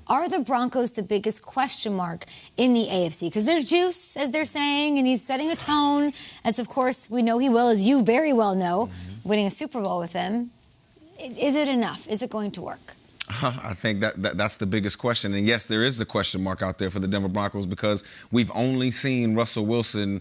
Are the Broncos the biggest question mark in the AFC? Because there's juice, as they're saying, and he's setting a tone, as of course we know he will, as you very well know, winning a Super Bowl with them. Is it enough? Is it going to work? I think that's the biggest question. And yes, there is a question mark out there for the Denver Broncos because we've only seen Russell Wilson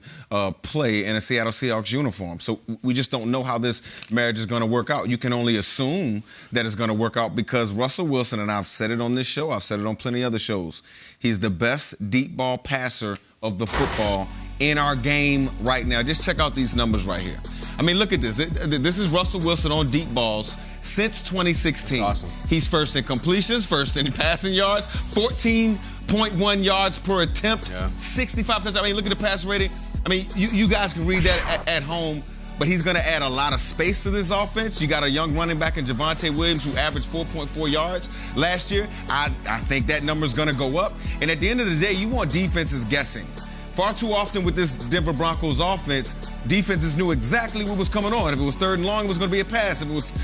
play in a Seattle Seahawks uniform. So we just don't know how this marriage is going to work out. You can only assume that it's going to work out because Russell Wilson, and I've said it on this show, I've said it on plenty of other shows, he's the best deep ball passer of the football in our game right now. Just check out these numbers right here. I mean, look at this. This is Russell Wilson on deep balls since 2016. That's awesome. He's first in completions, first in passing yards, 14.1 yards per attempt, 65 touchdowns. I mean, look at the pass rating. I mean, you guys can read that at home, but he's going to add a lot of space to this offense. You got a young running back in Javonte Williams who averaged 4.4 yards last year. I think that number's going to go up. And at the end of the day, you want defenses guessing. Far too often with this Denver Broncos offense, defenses knew exactly what was coming on. If it was third and long, it was going to be a pass. If it was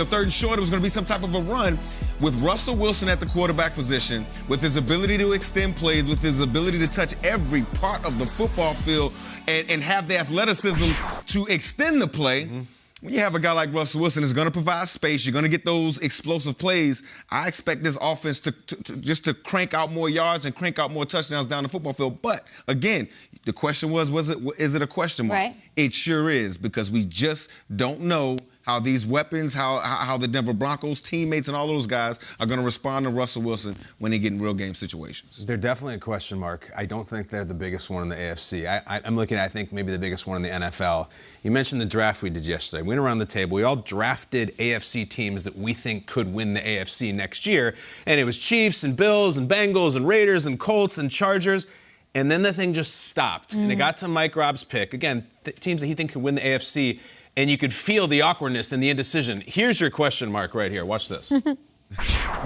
third and short, it was going to be some type of a run. With Russell Wilson at the quarterback position, with his ability to extend plays, with his ability to touch every part of the football field and have the athleticism to extend the play, when you have a guy like Russell Wilson who's going to provide space, you're going to get those explosive plays. I expect this offense to crank out more yards and crank out more touchdowns down the football field. But again, the question is it a question mark? Right. It sure is, because we just don't know how these weapons, how the Denver Broncos teammates and all those guys are going to respond to Russell Wilson when they get in real game situations. They're definitely a question mark. I don't think they're the biggest one in the AFC. I'm looking at, I think, maybe the biggest one in the NFL. You mentioned the draft we did yesterday. We went around the table. We all drafted AFC teams that we think could win the AFC next year. And it was Chiefs and Bills and Bengals and Raiders and Colts and Chargers. And then the thing just stopped. And it got to Mike Robb's pick. Again, teams that he thinks could win the AFC. And you could feel the awkwardness and the indecision. Here's your question mark right here. Watch this.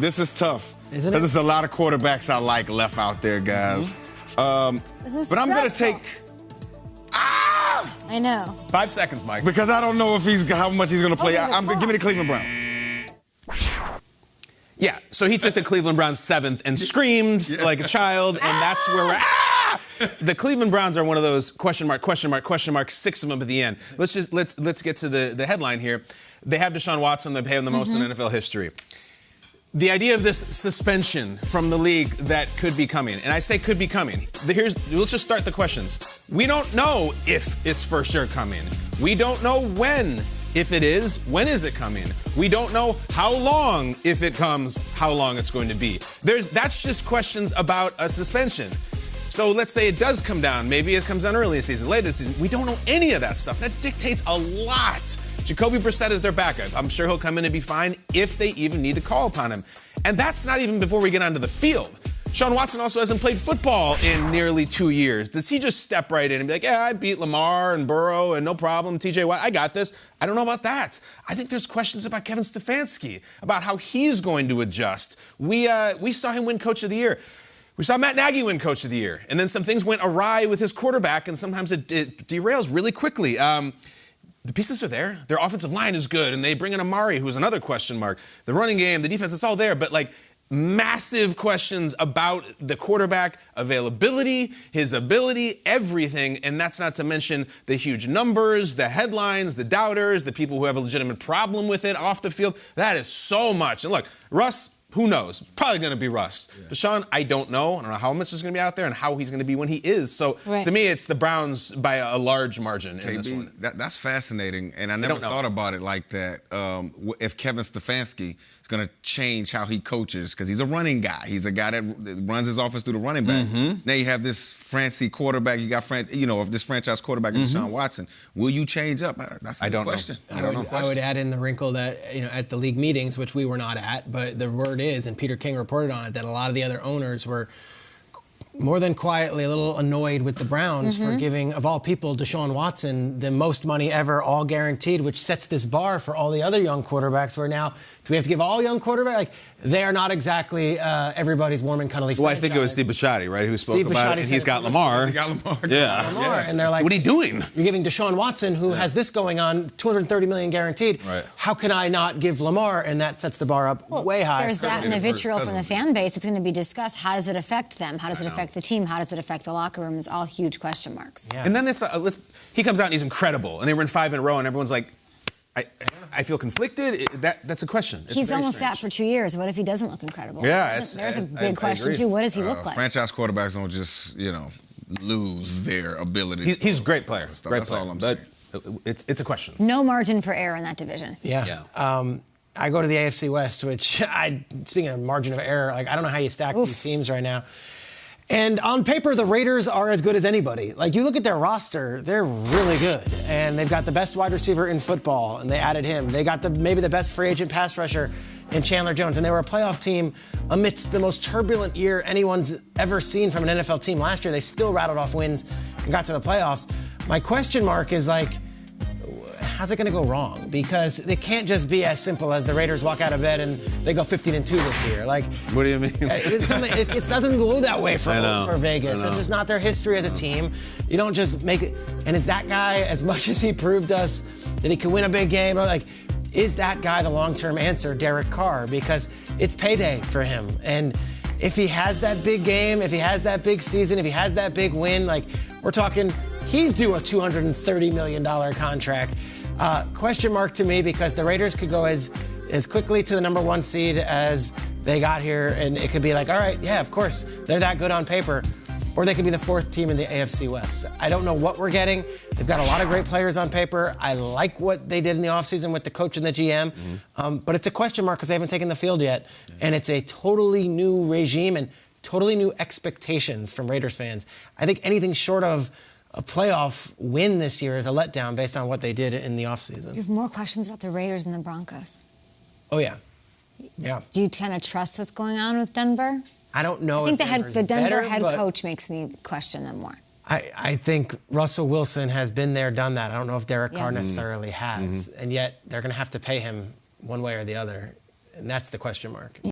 This is tough. Isn't it? Because there's a lot of quarterbacks I like left out there, guys. But I'm going to take... I know. 5 seconds, Mike. Because I don't know if how much he's going to play. Give me the Cleveland Browns. Yeah, so he took the Cleveland Browns 7th and screamed like a child, and that's where we're The Cleveland Browns are one of those question mark, 6 of them at the end. Let's get to the headline here. They have Deshaun Watson. They pay him the most in NFL history. The idea of this suspension from the league that could be coming, and I say could be coming. Let's just start the questions. We don't know if it's for sure coming. We don't know when. If it is, when is it coming? We don't know how long, if it comes, how long it's going to be. That's just questions about a suspension. So let's say it does come down. Maybe it comes down early in the season, late in the season. We don't know any of that stuff. That dictates a lot. Jacoby Brissett is their backup. I'm sure he'll come in and be fine if they even need to call upon him. And that's not even before we get onto the field. Deshaun Watson also hasn't played football in nearly 2 years. Does he just step right in and be like, yeah, I beat Lamar and Burrow and no problem, TJ Watt, I got this? I don't know about that. I think there's questions about Kevin Stefanski, about how he's going to adjust. We saw him win Coach of the Year. We saw Matt Nagy win Coach of the Year. And then some things went awry with his quarterback, and sometimes it derails really quickly. The pieces are there. Their offensive line is good, and they bring in Amari, who's another question mark. The running game, the defense, it's all there, but massive questions about the quarterback availability, his ability, everything, and that's not to mention the huge numbers, the headlines, the doubters, the people who have a legitimate problem with it off the field. That is so much. And look, Russ, who knows? Probably going to be Russ. Yeah. Deshaun, I don't know. I don't know how much is going to be out there and how he's going to be when he is. So to me, it's the Browns by a large margin in this one. That's fascinating, and I never thought about it like that. If Kevin Stefanski is going to change how he coaches, because he's a running guy. He's a guy that runs his offense through the running backs. Now you have this fancy quarterback. You got this franchise quarterback, Deshaun Watson. Will you change up? That's a question. I would add in the wrinkle that at the league meetings, which we were not at, but the word is, and Peter King reported on it, that a lot of the other owners were more than quietly a little annoyed with the Browns for giving, of all people, Deshaun Watson the most money ever, all guaranteed, which sets this bar for all the other young quarterbacks where now, do we have to give all young quarterbacks? they are not exactly everybody's warm and cuddly Well, I franchise. think it was Steve Bisciotti, right, who spoke Steve about Bisciotti it, and said he's it. got Lamar. He got Lamar. Yeah. Lamar, and they're like, what are you doing? You're giving Deshaun Watson, who has this going on, $230 million guaranteed. Right. How can I not give Lamar? And that sets the bar up way high. There's that and the vitriol from the fan base. It's going to be discussed. How does it affect them? How does it affect the team? How does it affect the locker room? It's all huge question marks. Yeah. And then he comes out and he's incredible, and they win 5 in a row, and everyone's like, I feel conflicted. That's a question. It's He's very almost strange. that for 2 years. What if he doesn't look incredible? Yeah, There's a I big question, agree. too. What does he look like? Franchise quarterbacks don't just, lose their ability. He's a great player. Great That's player. all I'm but saying. it's a question. No margin for error in that division. Yeah. I go to the AFC West, which speaking of margin of error, I don't know how you stack these teams right now. And on paper, the Raiders are as good as anybody. You look at their roster, they're really good. And they've got the best wide receiver in football, and they added him. They got maybe the best free agent pass rusher in Chandler Jones. And they were a playoff team amidst the most turbulent year anyone's ever seen from an NFL team. Last year, they still rattled off wins and got to the playoffs. My question mark is how's it going to go wrong? Because it can't just be as simple as the Raiders walk out of bed and they go 15-2 this year. What do you mean? It doesn't go that way for Vegas. It's just not their history as a team. You don't just make it. And is that guy, as much as he proved us that he can win a big game, is that guy the long-term answer, Derek Carr? Because it's payday for him. And if he has that big game, if he has that big season, if he has that big win, we're talking, he's due a $230 million contract. Question mark to me, because the Raiders could go as quickly to the number 1 seed as they got here, and it could be all right, yeah, of course, they're that good on paper. Or they could be the 4th team in the AFC West. I don't know what we're getting. They've got a lot of great players on paper. I like what they did in the offseason with the coach and the GM. But it's a question mark because they haven't taken the field yet. And it's a totally new regime and totally new expectations from Raiders fans. I think anything short of a playoff win this year is a letdown based on what they did in the offseason. You have more questions about the Raiders and the Broncos. Oh, yeah. Yeah. Do you kind of trust what's going on with Denver? I don't know. I think the Denver better, head coach makes me question them more. I think Russell Wilson has been there, done that. I don't know if Derek Carr necessarily has. And yet they're going to have to pay him one way or the other. And that's the question mark.